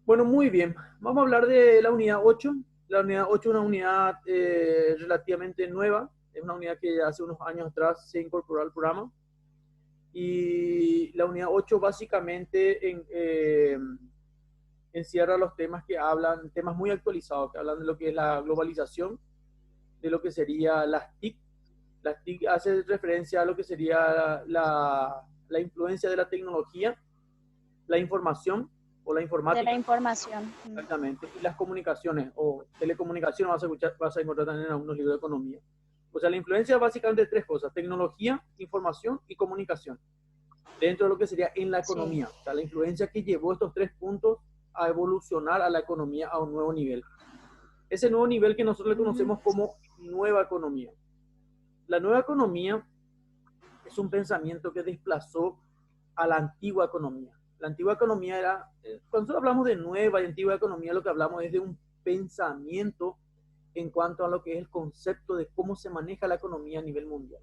Bueno, muy bien. Vamos a hablar de la unidad 8. La unidad 8 es una unidad relativamente nueva. Es una unidad que hace unos años atrás se incorporó al programa. Y la unidad 8 básicamente encierra los temas que hablan, temas muy actualizados, que hablan de lo que es la globalización, de lo que sería las TIC. Las TIC hace referencia a lo que sería la influencia de la tecnología, la información o la De la informática. información. Exactamente. Y las comunicaciones o telecomunicaciones vas a encontrar también en algunos libros de economía. O sea, la influencia es básicamente tres cosas: tecnología, información y comunicación. Dentro de lo que sería en la Sí. economía. O sea, la influencia que llevó estos tres puntos a evolucionar a la economía a un nuevo nivel. Ese nuevo nivel que nosotros le Mm, conocemos como nueva economía. La nueva economía es un pensamiento que desplazó a la antigua economía. La antigua economía era, cuando nosotros hablamos de nueva y antigua economía, lo que hablamos es de un pensamiento en cuanto a lo que es el concepto de cómo se maneja la economía a nivel mundial.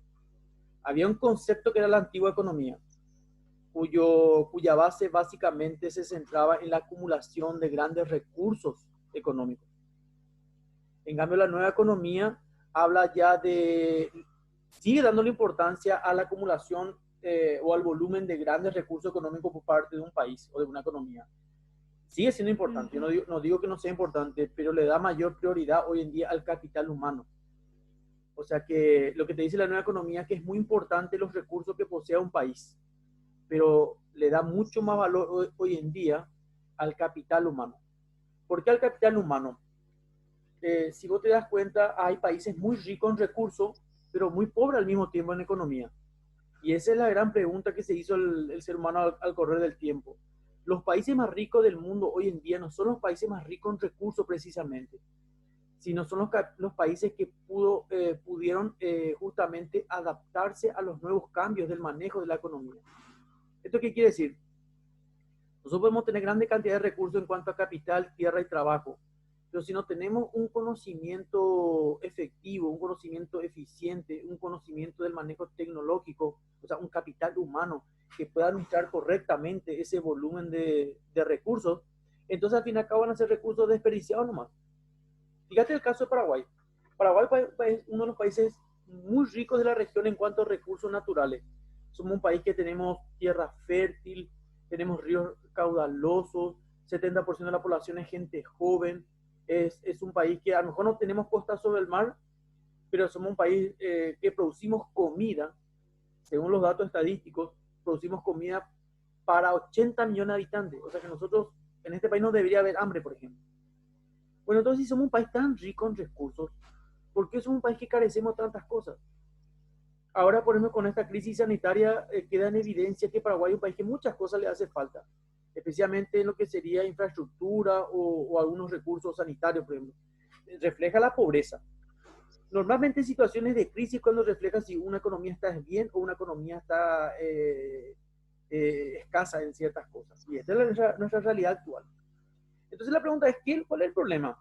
Había un concepto que era la antigua economía, cuya base básicamente se centraba en la acumulación de grandes recursos económicos. En cambio, la nueva economía habla ya de, sigue dándole importancia a la acumulación o al volumen de grandes recursos económicos por parte de un país o de una economía. Sigue siendo importante, yo ujú. no digo que no sea importante, pero le da mayor prioridad hoy en día al capital humano. O sea que lo que te dice la nueva economía es que es muy importante los recursos que posea un país, pero le da mucho más valor hoy en día al capital humano. ¿Por qué al capital humano? Si vos te das cuenta, hay países muy ricos en recursos, pero muy pobres al mismo tiempo en economía. Y esa es la gran pregunta que se hizo el ser humano al correr del tiempo. Los países más ricos del mundo hoy en día no son los países más ricos en recursos precisamente, sino son los países que pudieron justamente adaptarse a los nuevos cambios del manejo de la economía. ¿Esto qué quiere decir? Nosotros podemos tener grande cantidad de recursos en cuanto a capital, tierra y trabajo, pero si no tenemos un conocimiento efectivo, un conocimiento eficiente, un conocimiento del manejo tecnológico, o sea, un capital humano que pueda administrar correctamente ese volumen de recursos, entonces al fin y al cabo van a ser recursos desperdiciados nomás. Fíjate el caso de Paraguay. Paraguay es uno de los países muy ricos de la región en cuanto a recursos naturales. Somos un país que tenemos tierra fértil, tenemos ríos caudalosos, 70% de la población es gente joven, es un país que a lo mejor no tenemos costa sobre el mar, pero somos un país que producimos comida, según los datos estadísticos, producimos comida para 80 millones de habitantes. O sea que nosotros, en este país no debería haber hambre, por ejemplo. Bueno, entonces si somos un país tan rico en recursos, ¿por qué somos un país que carecemos de tantas cosas? Ahora, por ejemplo, con esta crisis sanitaria queda en evidencia que Paraguay es un país que muchas cosas le hace falta, especialmente en lo que sería infraestructura o algunos recursos sanitarios, por ejemplo. Refleja la pobreza. Normalmente en situaciones de crisis cuando refleja si una economía está bien o una economía está escasa en ciertas cosas. Y esta es nuestra realidad actual. Entonces la pregunta es, ¿cuál es el problema?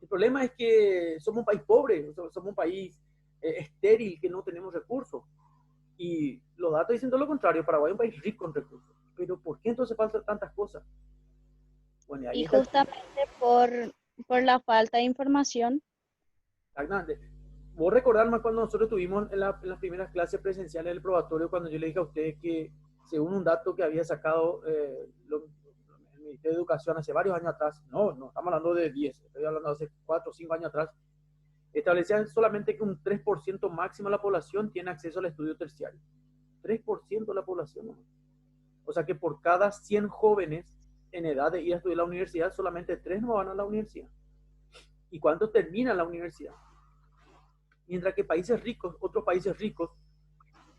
El problema es que somos un país pobre, somos un país estéril, que no tenemos recursos. Y los datos dicen todo lo contrario, Paraguay es un país rico en recursos. Pero ¿por qué entonces faltan tantas cosas? Bueno, y ahí Y está el punto. justamente por la falta de información. Exactamente. Vos recordar más cuando nosotros estuvimos en las primeras clases presenciales del probatorio, cuando yo le dije a ustedes que según un dato que había sacado el Ministerio de Educación hace varios años atrás, no estamos hablando de 10, estoy hablando de hace 4 o 5 años atrás, establecían solamente que un 3% máximo de la población tiene acceso al estudio terciario. 3% de la población. ¿No? O sea que por cada 100 jóvenes en edad de ir a estudiar a la universidad, solamente 3 no van a la universidad. ¿Y cuántos terminan la universidad? Mientras que países ricos, otros países ricos,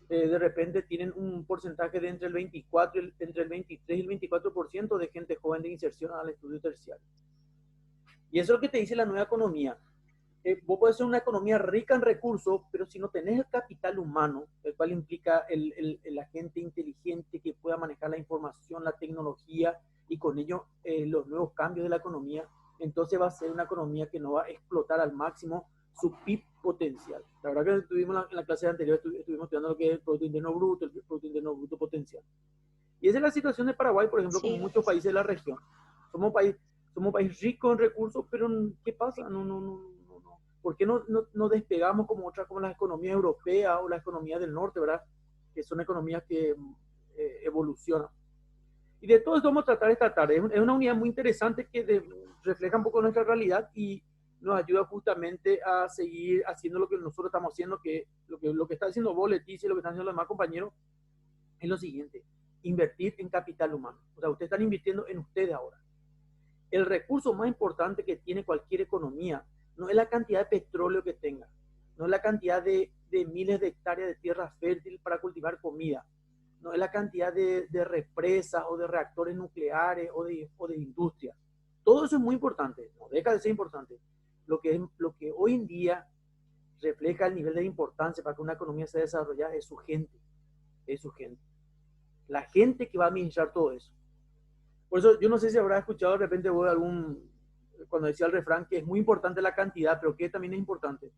de repente tienen un porcentaje de entre el 23 y el 24% de gente joven de inserción al estudio terciario. Y eso es lo que te dice la nueva economía. Vos podés ser una economía rica en recursos, pero si no tenés el capital humano, el cual implica la gente inteligente que pueda manejar la información, la tecnología y con ello los nuevos cambios de la economía, entonces va a ser una economía que no va a explotar al máximo su PIB potencial. La verdad que estuvimos en la clase anterior, estuvimos estudiando lo que es el Producto Interno Bruto, el Producto Interno Bruto potencial. Y esa es la situación de Paraguay, por ejemplo, como Sí, muchos países de la región. Somos país, somos país rico en recursos, pero ¿qué pasa? No. ¿Por qué no despegamos como otras, como las economías europeas o las economías del norte, ¿verdad? Que son economías que evolucionan. Y de todo esto vamos a tratar esta tarde. Es una unidad muy interesante que refleja un poco nuestra realidad y nos ayuda justamente a seguir haciendo lo que nosotros estamos haciendo, que lo que está haciendo vos, Leticia, y lo que están haciendo los demás compañeros, es lo siguiente: invertir en capital humano. O sea, ustedes están invirtiendo en ustedes ahora. El recurso más importante que tiene cualquier economía no es la cantidad de petróleo que tenga, no es la cantidad de miles de hectáreas de tierra fértil para cultivar comida, no es la cantidad de represas o de reactores nucleares o de industria. Todo eso es muy importante, no deja de ser importante. Lo que hoy en día refleja el nivel de importancia para que una economía se desarrolle es su gente, es su gente. La gente que va a administrar todo eso. Por eso yo no sé si habrás escuchado de repente vos cuando decía el refrán que es muy importante la cantidad, pero que también es importante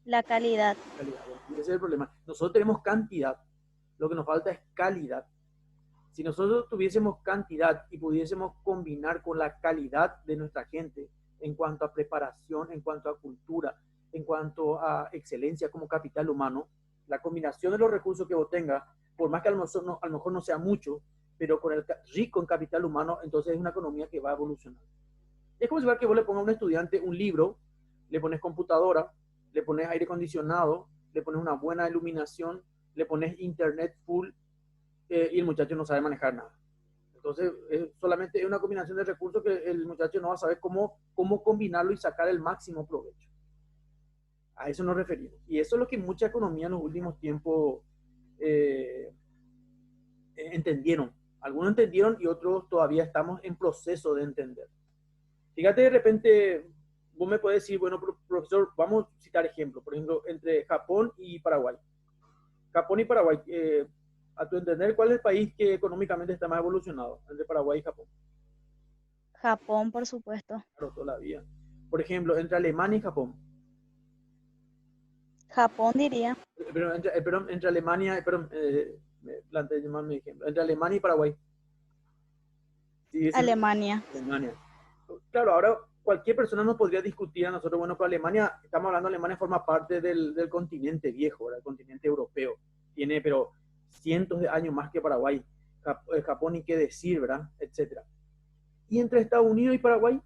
La calidad. calidad. Ese es el problema. Nosotros tenemos cantidad, lo que nos falta es calidad. Si nosotros tuviésemos cantidad y pudiésemos combinar con la calidad de nuestra gente en cuanto a preparación, en cuanto a cultura, en cuanto a excelencia como capital humano, la combinación de los recursos que vos tengas, por más que a lo mejor no sea mucho, pero con el rico en capital humano, entonces es una economía que va a evolucionar. Es como si fuera que vos le pongas a un estudiante un libro, le pones computadora, le pones aire acondicionado, le pones una buena iluminación, le pones internet full, y el muchacho no sabe manejar nada. Entonces, solamente es una combinación de recursos que el muchacho no va a saber cómo combinarlo y sacar el máximo provecho. A eso nos referimos. Y eso es lo que mucha economía en los últimos tiempos eh, entendieron. Algunos entendieron y otros todavía estamos en proceso de entender. Fíjate, de repente, vos me puedes decir, bueno, profesor, vamos a citar ejemplos, por ejemplo, entre Japón y Paraguay. Japón y Paraguay, a tu entender, ¿cuál es el país que económicamente está más evolucionado entre Paraguay y Japón? Japón, por supuesto. Claro, todavía. Por ejemplo, entre Alemania y Japón. Japón diría. Perdón, entre Alemania, perdón, me planteé mal mi ejemplo. Entre Alemania y Paraguay. Sí, es Alemania. Alemania. Claro, ahora cualquier persona nos podría discutir a nosotros, bueno, pero Alemania, estamos hablando, Alemania forma parte del continente viejo, del continente europeo. Tiene, pero cientos de años más que Paraguay. Japón, ni qué decir, ¿verdad? Etcétera. Y entre Estados Unidos y Paraguay,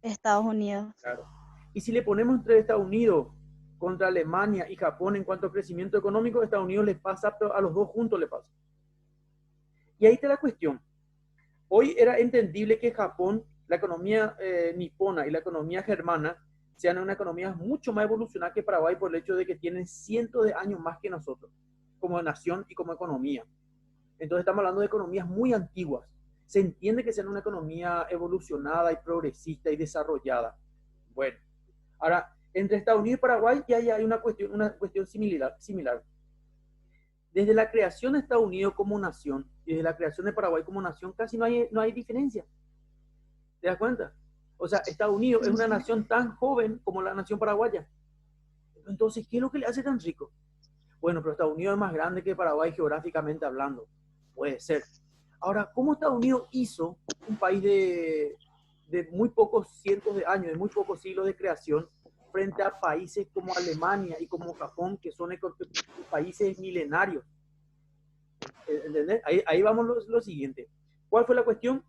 Estados Unidos. claro. Y si le ponemos entre Estados Unidos contra Alemania y Japón en cuanto a crecimiento económico, Estados Unidos les pasa, a los dos juntos le pasa. Y ahí está la cuestión. Hoy era entendible que Japón, la economía nipona y la economía germana, sean una economía mucho más evolucionada que Paraguay por el hecho de que tienen cientos de años más que nosotros, como nación y como economía. Entonces estamos hablando de economías muy antiguas. Se entiende que sean una economía evolucionada y progresista y desarrollada. Bueno, ahora, entre Estados Unidos y Paraguay ya hay una cuestión similar. Desde la creación de Estados Unidos como nación y desde la creación de Paraguay como nación casi no hay diferencia. ¿Te das cuenta? O sea, Estados Unidos es una nación tan joven como la nación paraguaya. Entonces, ¿qué es lo que le hace tan rico? Bueno, pero Estados Unidos es más grande que Paraguay geográficamente hablando. Puede ser. Ahora, ¿cómo Estados Unidos hizo un país de muy pocos cientos de años, de muy pocos siglos de creación, frente a países como Alemania y como Japón, que son países milenarios? ¿Entendés? Ahí vamos lo siguiente. ¿Cuál fue la cuestión?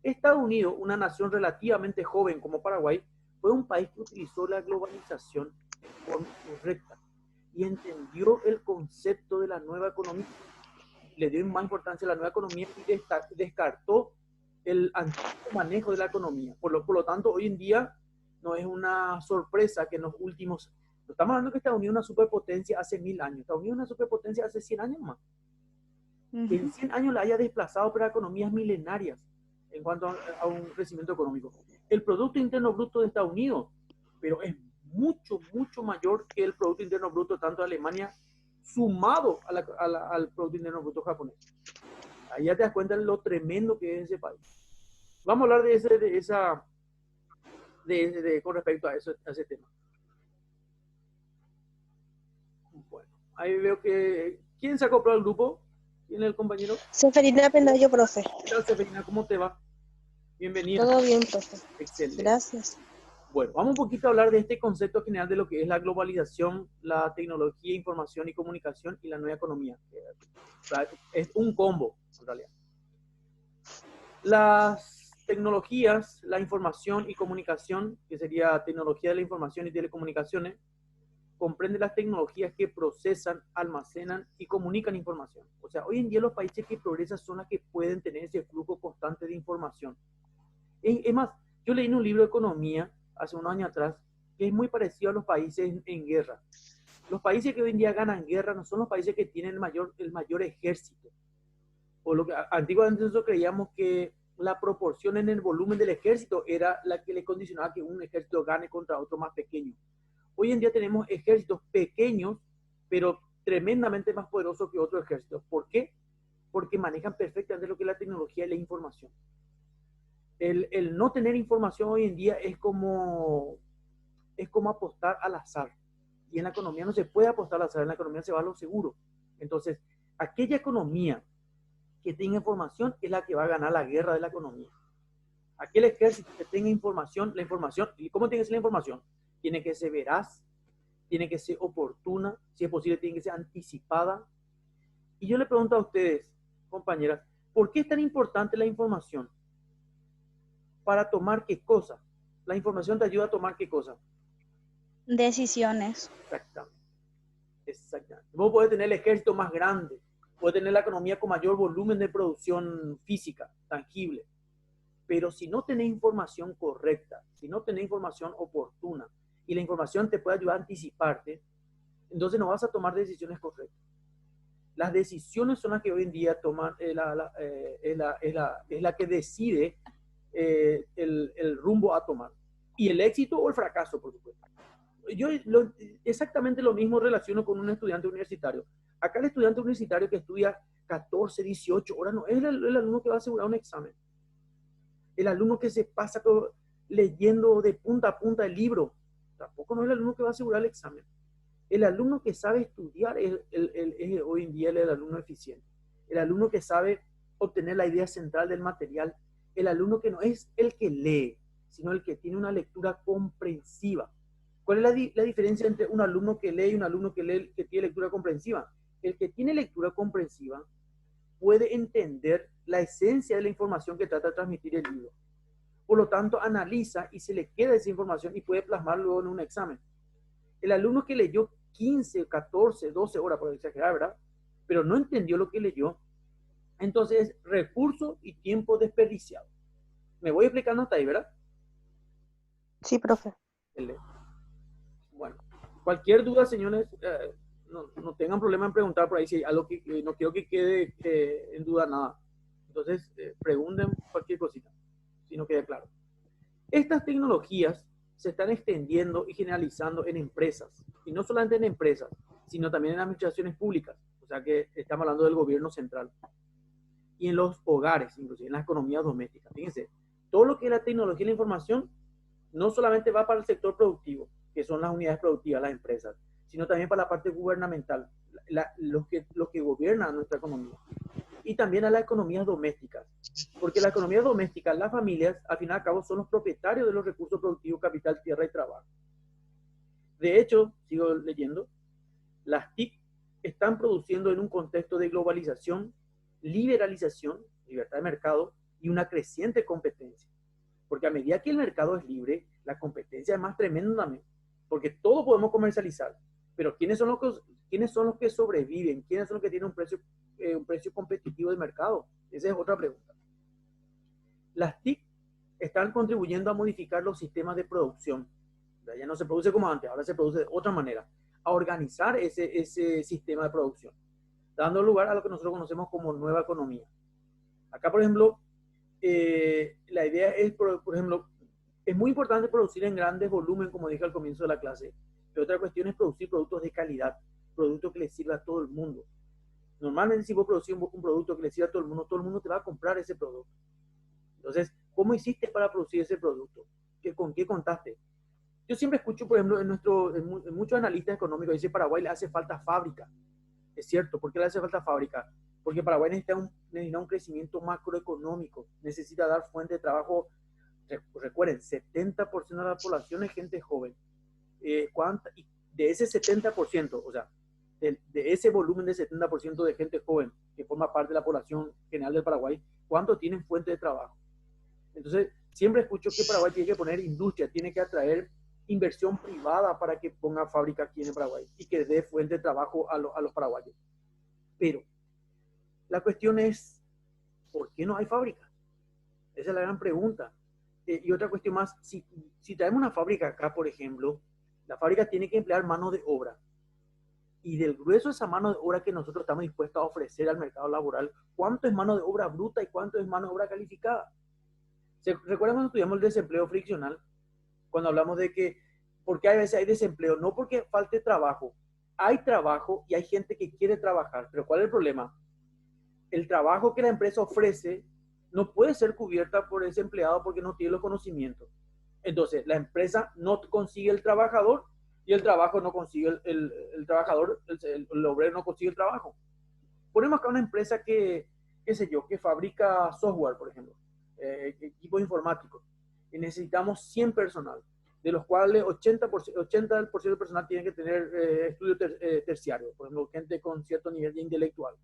Estados Unidos, una nación relativamente joven como Paraguay, fue un país que utilizó la globalización de forma correcta y entendió el concepto de la nueva economía, le dio más importancia a la nueva economía y descartó el antiguo manejo de la economía. Por lo tanto, hoy en día no es una sorpresa que en los últimos... No estamos hablando que Estados Unidos es una superpotencia hace 1000 años, Estados Unidos es una superpotencia hace 100 años más. Que en 100 años la haya desplazado para economías milenarias en cuanto a un crecimiento económico. El Producto Interno Bruto de Estados Unidos, pero es mucho mayor que el Producto Interno Bruto tanto de Alemania sumado al Producto Interno Bruto japonés. Ahí ya te das cuenta de lo tremendo que es ese país. Vamos a hablar con respecto a ese tema. Bueno, ahí veo que... ¿Quién se acopló al grupo? ¿Tiene el compañero? Seferina Pelayo, profe. ¿Qué tal, Seferina? ¿Cómo te va? Bienvenida. Todo bien, profe. Excelente. Gracias. Bueno, vamos un poquito a hablar de este concepto general de lo que es la globalización, la tecnología, información y comunicación y la nueva economía. O sea, es un combo, en realidad. Las tecnologías, la información y comunicación, que sería tecnología de la información y telecomunicaciones, comprende las tecnologías que procesan, almacenan y comunican información. O sea, hoy en día los países que progresan son los que pueden tener ese flujo constante de información. Es más, yo leí en un libro de economía hace unos años atrás que es muy parecido a los países en guerra. Los países que hoy en día ganan guerra no son los países que tienen el mayor ejército. O lo que antiguamente nosotros creíamos que la proporción en el volumen del ejército era la que le condicionaba que un ejército gane contra otro más pequeño. Hoy en día tenemos ejércitos pequeños, pero tremendamente más poderosos que otros ejércitos. ¿Por qué? Porque manejan perfectamente lo que es la tecnología y la información. El no tener información hoy en día es como apostar al azar. Y en la economía no se puede apostar al azar, en la economía se va a lo seguro. Entonces, aquella economía que tenga información es la que va a ganar la guerra de la economía. Aquel ejército que tenga información, la información, ¿y cómo tiene que ser la información? Tiene que ser veraz, tiene que ser oportuna, si es posible tiene que ser anticipada. Y yo le pregunto a ustedes, compañeras, ¿por qué es tan importante la información? ¿Para tomar qué cosa? La información te ayuda a tomar qué cosa. Decisiones. Exactamente. Exactamente. Vos podés tener el ejército más grande, podés tener la economía con mayor volumen de producción física, tangible, pero si no tenés información correcta, si no tenés información oportuna y la información te puede ayudar a anticiparte, entonces no vas a tomar decisiones correctas. Las decisiones son las que hoy en día toman, es la que decide el rumbo a tomar. Y el éxito o el fracaso, por supuesto. Yo exactamente lo mismo relaciono con un estudiante universitario. Acá el estudiante universitario que estudia 14, 18 horas no es el alumno que va a asegurar un examen. El alumno que se pasa leyendo de punta a punta el libro, tampoco no es el alumno que va a asegurar el examen. El alumno que sabe estudiar es hoy en día el alumno eficiente. El alumno que sabe obtener la idea central del material. El alumno que no es el que lee, sino el que tiene una lectura comprensiva. ¿Cuál es la diferencia entre un alumno que lee y un alumno que tiene lectura comprensiva? El que tiene lectura comprensiva puede entender la esencia de la información que trata de transmitir el libro. Por lo tanto, analiza y se le queda esa información y puede plasmarlo en un examen. El alumno que leyó 15, 14, 12 horas, por exagerar, ¿verdad? Pero no entendió lo que leyó, entonces recurso y tiempo desperdiciado. Me voy explicando hasta ahí, ¿verdad? Sí, profe. Bueno, cualquier duda, señores, no tengan problema en preguntar por ahí si hay algo que no quiero que quede en duda nada. Entonces, pregunten cualquier cosita, si no queda claro. Estas tecnologías se están extendiendo y generalizando en empresas, y no solamente en empresas, sino también en administraciones públicas, o sea que estamos hablando del gobierno central, y en los hogares, inclusive en las economías domésticas. Fíjense, todo lo que es la tecnología y la información no solamente va para el sector productivo, que son las unidades productivas, las empresas, sino también para la parte gubernamental, los que gobiernan nuestra economía. Y también a las economías domésticas, porque las economías domésticas, las familias, al fin y al cabo, son los propietarios de los recursos productivos, capital, tierra y trabajo. De hecho, sigo leyendo, las TIC están produciendo en un contexto de globalización, liberalización, libertad de mercado y una creciente competencia. Porque a medida que el mercado es libre, la competencia es más tremenda también. Porque todo podemos comercializar. Pero ¿quiénes son los que sobreviven? ¿Quiénes son los que tienen un precio competitivo de mercado? Esa es otra pregunta. Las TIC están contribuyendo a modificar los sistemas de producción. Ya no se produce como antes, ahora se produce de otra manera. A organizar ese sistema de producción, dando lugar a lo que nosotros conocemos como nueva economía. Acá, por ejemplo, la idea es, por ejemplo, es muy importante producir en grandes volúmenes, como dije al comienzo de la clase, pero otra cuestión es producir productos de calidad, productos que le sirva a todo el mundo. Normalmente si vos producís un producto que le sirva a todo el mundo te va a comprar ese producto. Entonces, ¿cómo hiciste para producir ese producto? ¿Con qué contaste? Yo siempre escucho, por ejemplo, en muchos analistas económicos, dice Paraguay le hace falta fábrica. Es cierto, ¿por qué le hace falta fábrica? porque Paraguay necesita un crecimiento macroeconómico, necesita dar fuente de trabajo. Recuerden, 70% de la población es gente joven. Y de ese 70%, o sea, de ese volumen de 70% de gente joven que forma parte de la población general del Paraguay, ¿cuánto tienen fuente de trabajo? Entonces, siempre escucho que Paraguay tiene que poner industria, tiene que atraer inversión privada para que ponga fábrica aquí en Paraguay y que dé fuente de trabajo a los paraguayos. Pero la cuestión es, ¿por qué no hay fábrica? Esa es la gran pregunta. Y otra cuestión más, si traemos una fábrica acá, por ejemplo, la fábrica tiene que emplear mano de obra. Y del grueso de esa mano de obra que nosotros estamos dispuestos a ofrecer al mercado laboral, ¿cuánto es mano de obra bruta y cuánto es mano de obra calificada? ¿Recuerdan cuando estudiamos el desempleo friccional? Cuando hablamos de que, ¿por qué a veces hay desempleo? No porque falte trabajo. Hay trabajo y hay gente que quiere trabajar. Pero ¿cuál es el problema? El trabajo que la empresa ofrece no puede ser cubierta por ese empleado porque no tiene los conocimientos. Entonces, la empresa no consigue el trabajador y el trabajo no consigue el trabajador, el obrero no consigue el trabajo. Ponemos acá una empresa que, qué sé yo, que fabrica software, por ejemplo, equipos informáticos, y necesitamos 100 personal, de los cuales 80% del personal tiene que tener estudios terciarios, por ejemplo, gente con cierto nivel de intelectual,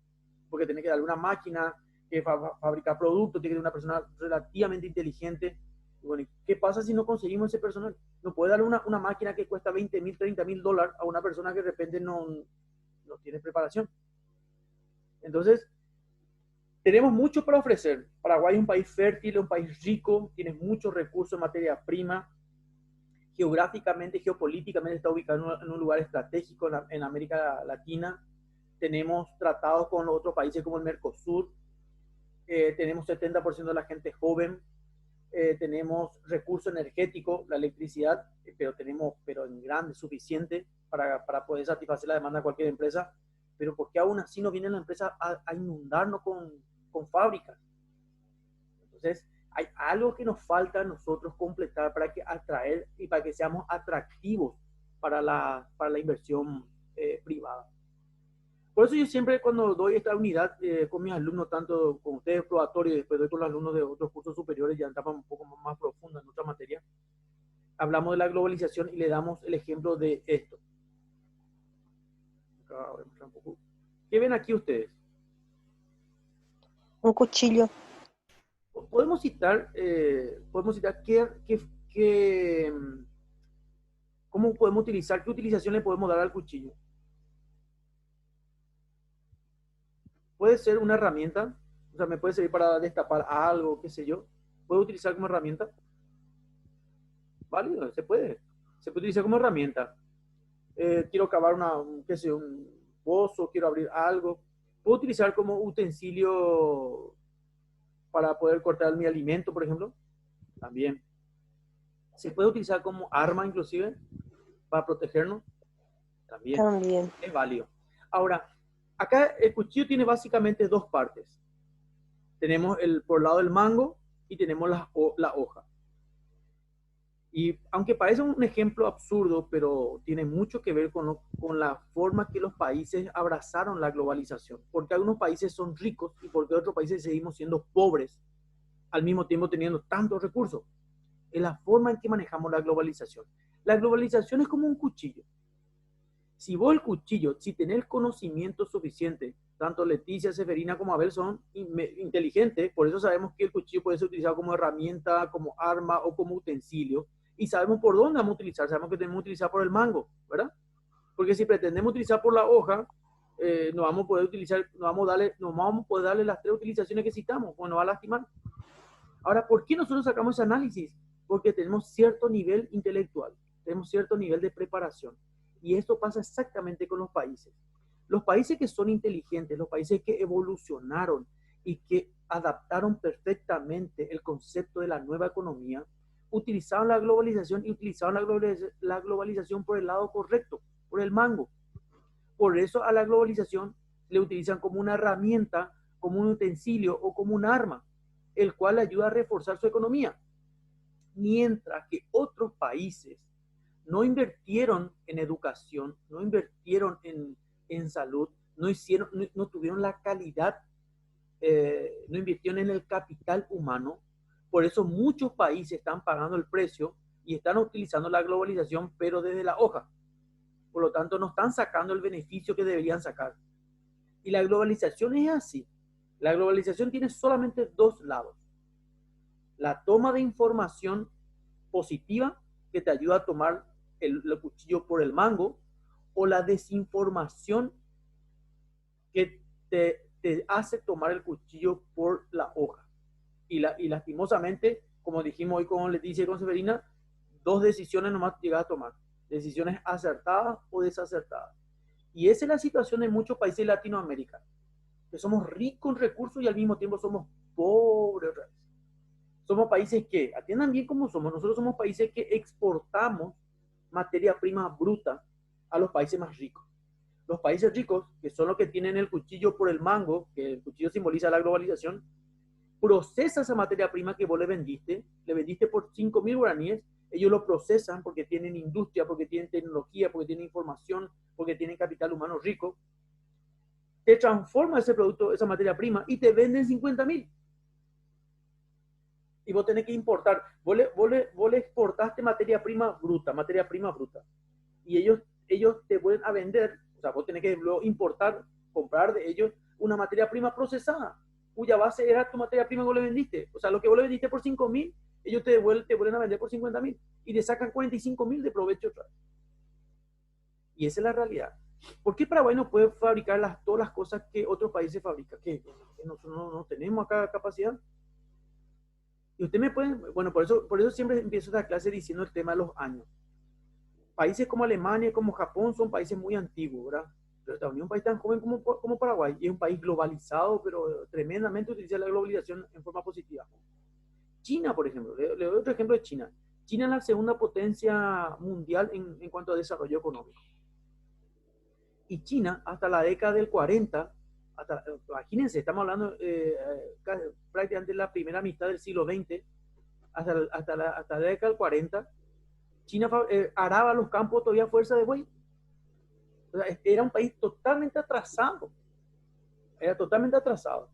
porque tiene que darle una máquina que fabricar productos, tiene que ser una persona relativamente inteligente. Bueno, ¿qué pasa si no conseguimos ese personal? No puede darle una máquina que cuesta $20,000, $30,000 a una persona que de repente no tiene preparación. Entonces, tenemos mucho para ofrecer. Paraguay es un país fértil, un país rico, tiene muchos recursos en materia prima. Geográficamente, geopolíticamente está ubicado en un lugar estratégico en América Latina. Tenemos tratados con los otros países como el Mercosur. Tenemos 70% de la gente joven. Tenemos recurso energético, la electricidad, pero en grande, suficiente para poder satisfacer la demanda de cualquier empresa. Pero ¿por qué aún así no viene la empresa a inundarnos con fábricas? Entonces, hay algo que nos falta a nosotros completar para que atraer y para que seamos atractivos para la inversión privada. Por eso yo siempre cuando doy esta unidad con mis alumnos, tanto con ustedes probatorio y después doy con los alumnos de otros cursos superiores, ya entramos un poco más profundo en otra materia, hablamos de la globalización y le damos el ejemplo de esto. ¿Qué ven aquí ustedes? Un cuchillo. Podemos citar cómo podemos utilizar, qué utilización le podemos dar al cuchillo. Puede ser una herramienta, o sea, me puede servir para destapar algo, qué sé yo. ¿Puedo utilizar como herramienta? Válido, se puede utilizar como herramienta. Quiero cavar qué sé, un pozo, quiero abrir algo. ¿Puedo utilizar como utensilio para poder cortar mi alimento, por ejemplo? También. ¿Se puede utilizar como arma inclusive para protegernos? También. También. Es válido. Ahora, acá el cuchillo tiene básicamente dos partes. Tenemos por el lado del mango y tenemos la hoja. Y aunque parece un ejemplo absurdo, pero tiene mucho que ver con la forma que los países abrazaron la globalización. Porque algunos países son ricos y porque otros países seguimos siendo pobres, al mismo tiempo teniendo tantos recursos. Es la forma en que manejamos la globalización. La globalización es como un cuchillo. Si vos el cuchillo, si tenés conocimiento suficiente, tanto Leticia, Severina como Abel son inteligentes, por eso sabemos que el cuchillo puede ser utilizado como herramienta, como arma o como utensilio, y sabemos por dónde vamos a utilizar, sabemos que tenemos que utilizar por el mango, ¿verdad? Porque si pretendemos utilizar por la hoja, no vamos a poder utilizar, no vamos a poder darle las tres utilizaciones que necesitamos, o nos va a lastimar. Ahora, ¿por qué nosotros sacamos ese análisis? Porque tenemos cierto nivel intelectual, tenemos cierto nivel de preparación. Y esto pasa exactamente con los países. Los países que son inteligentes, los países que evolucionaron y que adaptaron perfectamente el concepto de la nueva economía, utilizaron la globalización y utilizaron la globalización por el lado correcto, por el mango. Por eso a la globalización le utilizan como una herramienta, como un utensilio o como un arma, el cual ayuda a reforzar su economía. Mientras que otros países no invirtieron en educación, no invirtieron en salud, no tuvieron la calidad, no invirtieron en el capital humano. Por eso muchos países están pagando el precio y están utilizando la globalización, pero desde la hoja. Por lo tanto, no están sacando el beneficio que deberían sacar. Y la globalización es así. La globalización tiene solamente dos lados. La toma de información positiva que te ayuda a tomar el cuchillo por el mango, o la desinformación que te hace tomar el cuchillo por la hoja. Y lastimosamente, como dijimos hoy con Leticia y con Severina, dos decisiones nomás llegas a tomar. Decisiones acertadas o desacertadas. Y esa es la situación de muchos países de Latinoamérica, que somos ricos en recursos y al mismo tiempo somos pobres. Somos países que, atiendan bien cómo somos, nosotros somos países que exportamos materia prima bruta a los países más ricos. Los países ricos, que son los que tienen el cuchillo por el mango, que el cuchillo simboliza la globalización, procesa esa materia prima que vos le vendiste por 5.000 guaraníes, ellos lo procesan porque tienen industria, porque tienen tecnología, porque tienen información, porque tienen capital humano rico, te transforma ese producto, esa materia prima, y te venden 50.000. Y vos tenés que importar. Vos le exportaste materia prima bruta. Y ellos te vuelven a vender, o sea, vos tenés que luego importar, comprar de ellos una materia prima procesada, cuya base era tu materia prima que vos le vendiste. O sea, lo que vos le vendiste por 5.000, ellos te vuelven a vender por 50.000 y te sacan 45.000 de provecho otra vez. Y esa es la realidad. ¿Por qué Paraguay no puede fabricar todas las cosas que otros países fabrican? ¿Que nosotros no tenemos acá capacidad? Y usted me puede, bueno, por eso siempre empiezo esta clase diciendo el tema de los años. Países como Alemania, como Japón, son países muy antiguos, ¿verdad? Pero Estados Unidos es un país tan joven como Paraguay, y es un país globalizado, pero tremendamente utiliza la globalización en forma positiva. China, por ejemplo, le doy otro ejemplo de China. China es la segunda potencia mundial en cuanto a desarrollo económico. Y China, hasta la década del 40, imagínense, estamos hablando prácticamente de la primera mitad del siglo XX, hasta la década del 40, China araba los campos todavía a fuerza de buey. O sea, era un país totalmente atrasado. Era totalmente atrasado.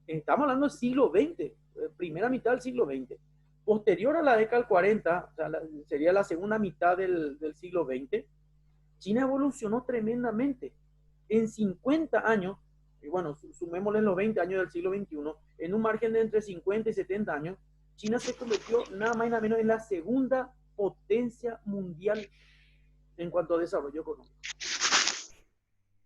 Estamos hablando del siglo XX, primera mitad del siglo XX. Posterior a la década del 40, o sea, sería la segunda mitad del siglo XX, China evolucionó tremendamente. En 50 años, y bueno, sumémosle en los 20 años del siglo XXI, en un margen de entre 50 y 70 años, China se convirtió nada más y nada menos en la segunda potencia mundial en cuanto a desarrollo económico.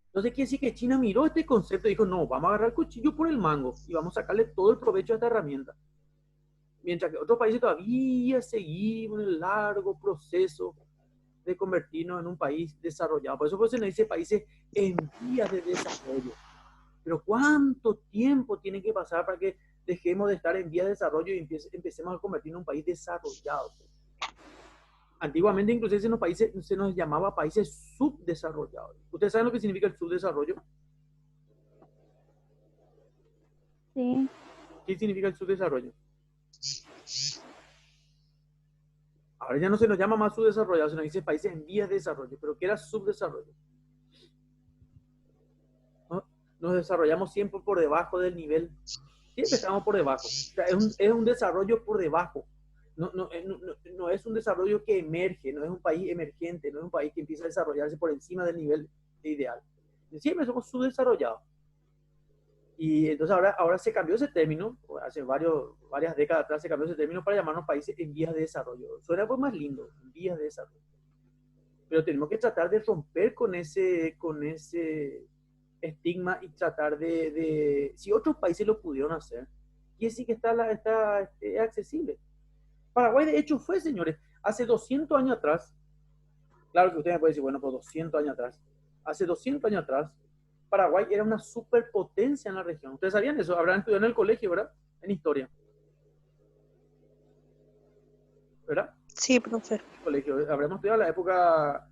Entonces quiere decir que China miró este concepto y dijo, no, vamos a agarrar el cuchillo por el mango y vamos a sacarle todo el provecho a esta herramienta. Mientras que otros países todavía seguimos en el largo proceso de convertirnos en un país desarrollado. Por eso se nos dice países en vías de desarrollo. Pero ¿cuánto tiempo tiene que pasar para que dejemos de estar en vías de desarrollo y empecemos a convertirnos en un país desarrollado? Antiguamente inclusive se nos llamaba países subdesarrollados. ¿Ustedes saben lo que significa el subdesarrollo? Sí. ¿Qué significa el subdesarrollo? Ahora ya no se nos llama más subdesarrollado, se nos dice países en vías de desarrollo. ¿Pero qué era subdesarrollo? ¿No? Nos desarrollamos siempre por debajo del nivel. Siempre estamos por debajo. O sea, es un desarrollo por debajo. No es un desarrollo que emerge, no es un país emergente, no es un país que empieza a desarrollarse por encima del nivel ideal. Siempre somos subdesarrollados. Y entonces ahora se cambió ese término, hace varias décadas atrás se cambió ese término para llamarnos países en vías de desarrollo. Suena pues más lindo, en vías de desarrollo. Pero tenemos que tratar de romper con ese estigma y tratar si otros países lo pudieron hacer, quiere decir que está accesible. Paraguay, de hecho, fue, señores, hace 200 años atrás, claro que usted me puede decir, bueno, pues 200 años atrás, hace 200 años atrás, Paraguay era una superpotencia en la región. ¿Ustedes sabían eso? Habrán estudiado en el colegio, ¿verdad? En historia. ¿Verdad? Sí, profe. En el colegio. Habremos estudiado la época